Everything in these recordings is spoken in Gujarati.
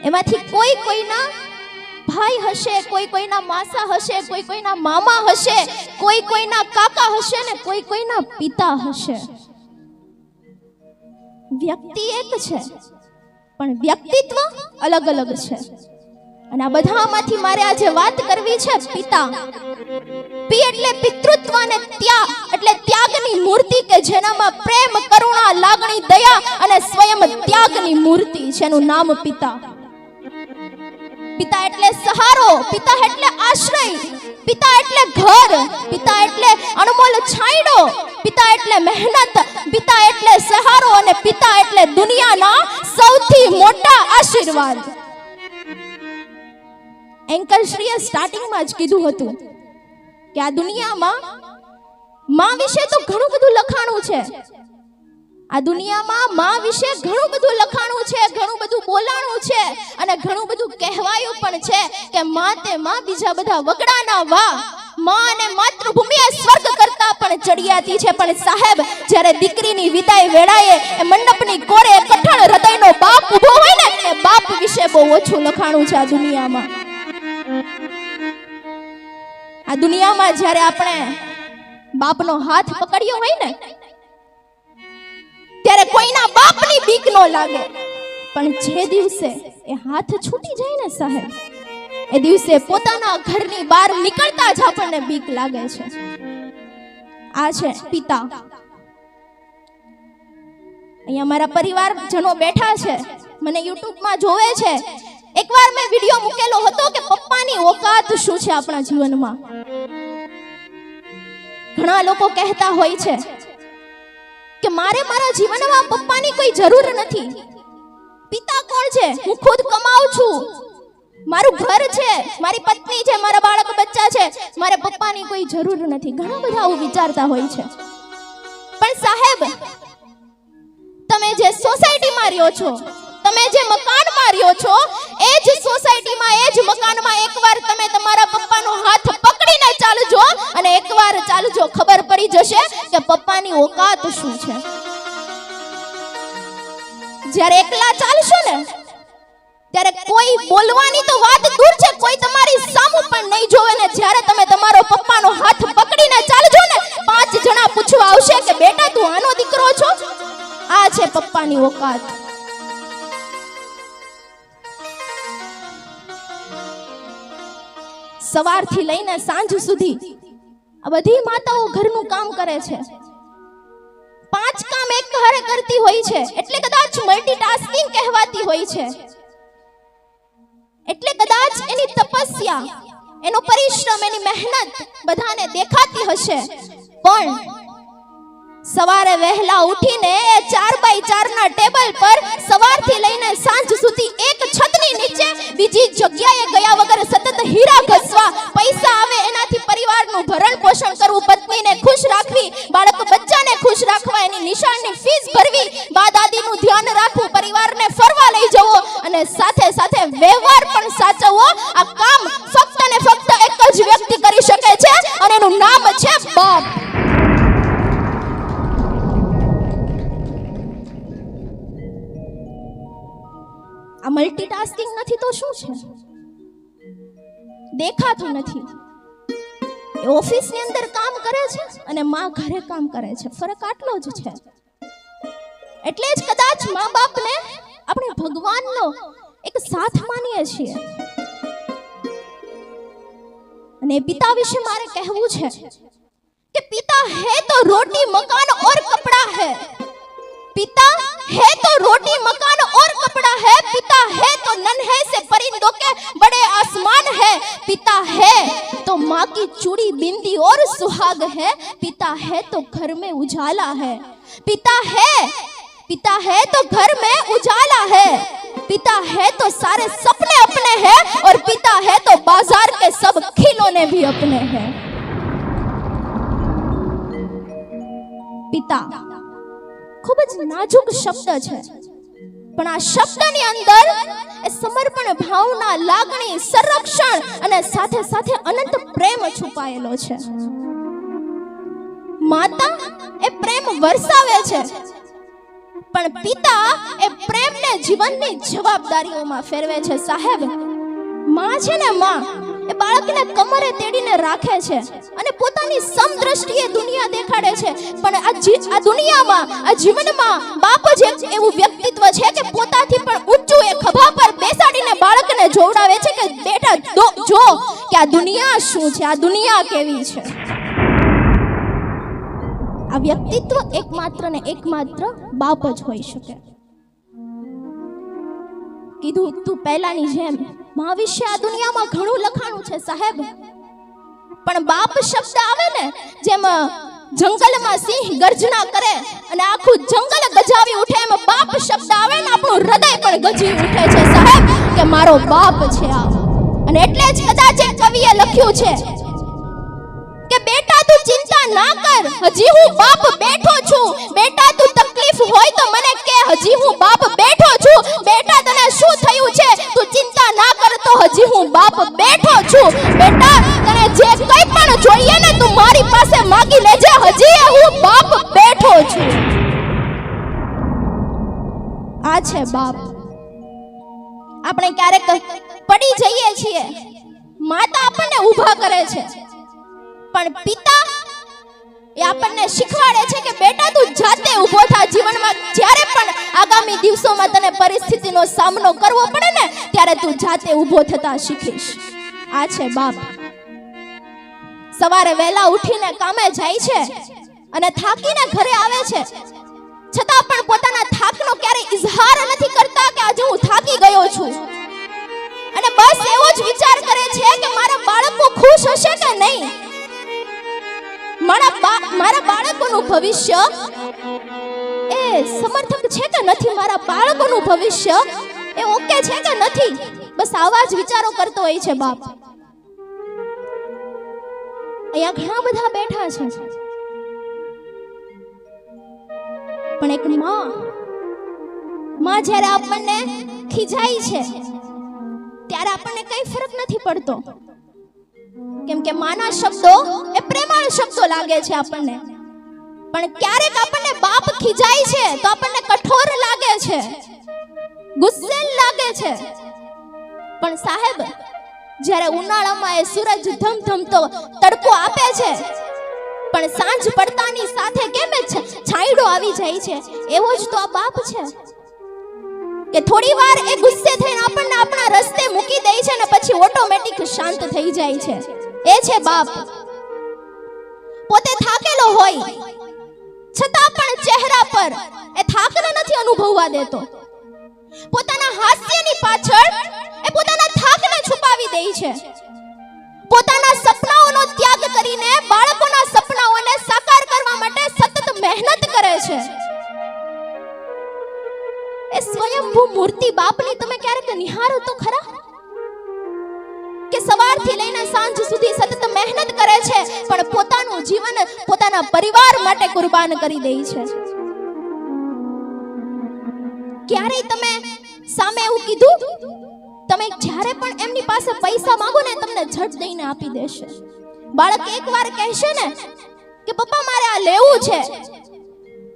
એમાંથી કોઈ કોઈના ભાઈ હશે, કોઈ કોઈના માસા હશે, કોઈ કોઈના મામા હશે, કોઈ કોઈના કાકા હશે ને કોઈ કોઈના પિતા હશે. વ્યક્તિ એક છે પણ વ્યક્તિત્વ અલગ અલગ છે. અને આ બધામાંથી મારે આજે વાત કરવી છે પિતા. પી એટલે પિતૃત્વ અને ત્યાગ એટલે ત્યાગની મૂર્તિ કે જેનામાં પ્રેમ, કરુણા, લાગણી, દયા અને સ્વયં ત્યાગની મૂર્તિ છે. એનું નામ પિતા. પિતા એટલે સહારો, પિતા એટલે આશ્રય, પિતા એટલે ઘર, પિતા એટલે અણમોલ છાંયડો, પિતા એટલે મહેનત, પિતા એટલે સહારો અને પિતા એટલે દુનિયાના સૌથી મોટા આશીર્વાદ. એન્કર શ્રીએ સ્ટાર્ટિંગમાં જ કીધું હતું કે આ દુનિયામાં માં વિશે તો ઘણું બધું લખાણું છે. આ દુનિયામાં માં વિશે ઘણું બધું લખાણું છે, ઘણું બધું બોલાણું છે અને ઘણું બધું કહેવાયું પણ છે કે માં તે માં બીજા બધા વગડાના વા. માં અને માતૃભૂમિ એ સ્વર્ગ કરતા પણ ચડિયાતી છે. પણ સાહેબ, જ્યારે દીકરીની વિદાય વેળાએ એ મંડપની કોરે કઠણ હૃદયનો બાપ ઊભો હોય ને, એ બાપ વિશે બહુ ઓછું લખાણું છે આ દુનિયામાં. આ દુનિયામાં જ્યારે આપણે બાપનો હાથ પકડ્યો હોય ને ત્યારે કોઈના બાપની બીક ન લાગે. પણ જે દિવસે એ હાથ છૂટી જાય ને સાહેબ, એ દિવસે પોતાના ઘરની બહાર નીકળતા જ આપણને બીક લાગે છે. આ છે પિતા. અહીંયા મારા પરિવારજનો બેઠા છે, મને યુટ્યુબમાં જોવે છે. એકવાર મેં વિડિયો મૂકેલો હતો કે પપ્પાની ઓકાત શું છે આપણા જીવનમાં. ઘણા લોકો કહેતા હોય છે કે મારે મારા જીવનમાં પપ્પાની કોઈ જરૂર નથી. પિતા કોણ છે? હું ખુદ કમાઉં છું, મારું ઘર છે, મારી પત્ની છે, મારા બાળક બચ્ચા છે, મારે પપ્પાની કોઈ જરૂર નથી. ઘણા બધા આવું વિચારતા હોય છે. પણ સાહેબ, તમે જે સોસાયટીમાં રહ્યો છો, તમે જે મકાનમાં રહ્યો છો, એ જ સોસાયટીમાં, એ જ મકાનમાં એકવાર તમે તમારા પપ્પાનો હાથ પકડીને ચાલજો અને એકવાર ચાલજો, ખબર પડી જશે કે પપ્પાની ઓકાત શું છે. જ્યારે એકલા ચાલશો ને ત્યારે કોઈ બોલવાની તો વાત દૂર છે, કોઈ તમારી સામું પણ નહીં જોવે ને. જ્યારે તમે તમારો પપ્પાનો હાથ પકડીને ચાલજો ને, 5 જણા પૂછવા આવશે કે બેટા તું આનો દીકરો છો. આ છે પપ્પાની ઓકાત. સવારથી લઈને સાંજ સુધી આ બધી માતાઓ ઘરનું કામ કરે છે. 5 કામ એક હારે કરતી હોય છે, એટલે કદાચ મલ્ટીટાસ્કિંગ કહેવાતી હોય છે. એટલે કદાચ એની તપસ્યા, એનો પરિશ્રમ, એની મહેનત બધાને દેખાતી હશે. પણ સવારે વહેલા ઉઠીને 4x4 ના ટેબલ પર સવારથી લઈને સાંજ સુધી એક છતની નીચે બીજી જગ્યાએ ગયા વગર સતત હીરા ઘસવા, પૈસા આવે એનાથી પરિવારનું ભરણ પોષણ કરવું, પત્નીને ખુશ રાખવી, બાળક બચ્ચાને ખુશ રાખવા, એની નિશાળની ફીસ ભરવી, બા દાદીનું ધ્યાન રાખવું, પરિવારને ફરવા લઈ જવો અને સાથે સાથે વ્યવહાર પણ સાચવવો. આ કામ ફક્ત ને ફક્ત એક જ વ્યક્તિ કરી શકે છે અને એનું નામ છે બાપ. આ મલ્ટીટાસ્કિંગ નથી તો શું છે? દેખાતું નથી. એ ઓફિસની અંદર કામ કરે છે અને માં ઘરે કામ કરે છે. ફરક આટલો જ છે. એટલે જ કદાચ મા બાપને આપણે ભગવાનનો એક સાથ માનીએ છીએ. અને પિતા વિશે મારે કહેવું છે કે પિતા હે તો રોટી મકાન और कपड़ा है. पिता है तो रोटी मकान और कपड़ा है. पिता है तो नन्हे से परिंदों के बड़े आसमान है. पिता है तो माँ की चूड़ी बिंदी और सुहाग है. पिता है तो घर में उजाला है. पिता है तो घर में उजाला है. पिता है तो सारे सपने अपने हैं और पिता है तो बाजार के सब खिलौने भी अपने हैं. પિતા ખૂબ જ નાજુક શબ્દ છે, પણ આ શબ્દની અંદર એ સમર્પણ ભાવના, લાગણી, સંરક્ષણ અને સાથે સાથે અનંત પ્રેમ છુપાયેલો છે. માતા એ પ્રેમ વરસાવે છે, પણ પિતા એ પ્રેમને જીવનની જવાબદારીઓમાં ફેરવે છે સાહેબ. માં છે ને, માં એ બાળકને કમરે તેડીને રાખે છે અને પોતાની સમદ્રષ્ટિએ દુનિયા દેખાડે છે. પણ આ દુનિયામાં, આ જીવનમાં બાપ જ એવું વ્યક્તિત્વ છે કે પોતાથી પણ ઊંચું એ ખભા પર બેસાડીને બાળકને જોવડાવે છે કે બેટા જો કે આ દુનિયા શું છે, આ દુનિયા કેવી છે. આ વ્યક્તિત્વ એકમાત્ર ને એકમાત્ર બાપ જ હોઈ શકે. કીધું તું પહેલાની જેમ માં વિશે આ દુનિયામાં ઘણું લખાણું છે સાહેબ, પણ બાપ શબ્દ આવે ને, જેમ જંગલમાં સિંહ ગર્જના કરે અને આખું જંગલ ગજાવી ઉઠે, એમ બાપ શબ્દ આવે ને આપણું હૃદય પણ ગજી ઉઠે છે સાહેબ કે મારો બાપ છે આ. અને એટલે જ કદાચ એક કવિએ લખ્યું છે કે બેટા તું ચિંતા ના કર, હજી હું બાપ બેઠો છું. બેટા તું તકલીફ હોય તો મને કે, હજી હું બાપ બેઠો છું. બેટા તને શું થયું છે તું ચિંતા ના કર, તો હજી હું બાપ બેઠો છું. બેટા તને જે કંઈ પણ જોઈએ ને તું મારી પાસે માંગી લેજે, હજી હું બાપ બેઠો છું. આ છે બાપ. આપણે ક્યારેક પડી જઈએ છીએ, માતા આપણને ઊભા કરે છે, પણ પિતા એ આપણને શીખવાડે છે કે બેટા તું જાતે ઊભો થા. જીવનમાં જ્યારે પણ આગામી દિવસોમાં તને પરિસ્થિતિનો સામનો કરવો પડે ને, ત્યારે તું જાતે ઊભો થતા શીખીશ. આ છે બાપ. સવારે વહેલા ઉઠીને કામે જાય છે અને થાકીને ઘરે આવે છે, છતાં પણ પોતાના થાકનો ક્યારેય ઇઝહાર નથી કરતા કે આજે હું થાકી ગયો છું. અને બસ એવો જ વિચાર કરે છે કે મારા બાળકો ખુશ હશે કે નહીં, મારા બાળકોનું ભવિષ્ય એ સમર્થક છે કે નથી, મારા બાળકોનું ભવિષ્ય એ ઓકે છે કે નથી. બસ આવા જ વિચારો કરતો હોય છે બાપ. અહીંયા ઘણા બધા બેઠા છે, પણ એક માં જ્યારે આપણને ખીજાય છે ત્યારે આપણને કઈ ફરક નથી પડતો, કેમ કે માના શબ્દો એ પ્રેમાળ શબ્દો લાગે છે આપણને. પણ ક્યારેક આપણને બાપ ખીજાય છે તો આપણને કઠોર લાગે છે, ગુસ્સેલ લાગે છે. પણ સાહેબ, જ્યારે ઉનાળામાં એ સૂરજ ધમધમતો તડકો આપે છે, પણ સાંજ પડતાની સાથે કેમ છાંયડો આવી જાય છે, એવો જ તો આ બાપ છે કે થોડી વાર એ ગુસ્સે થઈને આપણને આપણા રસ્તે મૂકી દે છે ને પછી ઓટોમેટિક શાંત થઈ જાય છે. એ છે બાપ. પોતે થાકેલો હોય છતાં પણ ચહેરા પર એ થાકને નથી અનુભવવા દેતો. પોતાના હાસ્યની પાછળ એ પોતાના થાકને છુપાવી દે છે. પોતાના સપનાઓનો ત્યાગ કરીને બાળકોના સપનાઓને સાકાર કરવા માટે સતત મહેનત કરે છે. એ સ્વયંભૂ મૂર્તિ બાપની તમે ક્યારેક નિહાળો તો ખરા, કે સવારથી લઈને સાંજ સુધી સતત મહેનત કરે છે, પણ પોતાનું જીવન પોતાના પરિવાર માટે કુરબાન કરી દે છે. ક્યારેય તમે સામે એવું કીધું? તમે જ્યારે પણ એમની પાસે પૈસા માંગો ને તમને ઝટ દઈને આપી દેશે. બાળક એકવાર કહેશે ને કે પપ્પા મારે આ લેવું છે,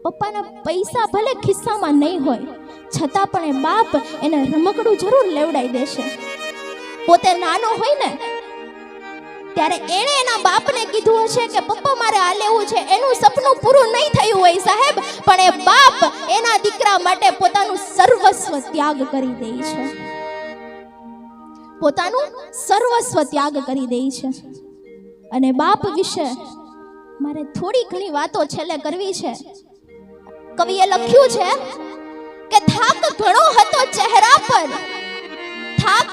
પપ્પાના પૈસા ભલે ખિસ્સામાં નહીં હોય છતાં પણ એ બાપ એને રમકડું જરૂર લેવડાવી દેશે. પોતે નાનો હોય ને ત્યારે એણે એના બાપને કીધું હશે કે પપ્પા મારે આ લેવું છે. એનું સપનું પૂરું નહીં થયું હોય સાહેબ, પણ એ બાપ એના દીકરા માટે પોતાનું સર્વસ્વ ત્યાગ કરી દે છે. પોતાનું સર્વસ્વ ત્યાગ કરી દે છે. અને બાપ વિશે મારે થોડી ઘણી વાતો છેલ્લે કરવી છે. કવિએ લખ્યું છે કે થાક ઘણો હતો ચહેરા પર, થાક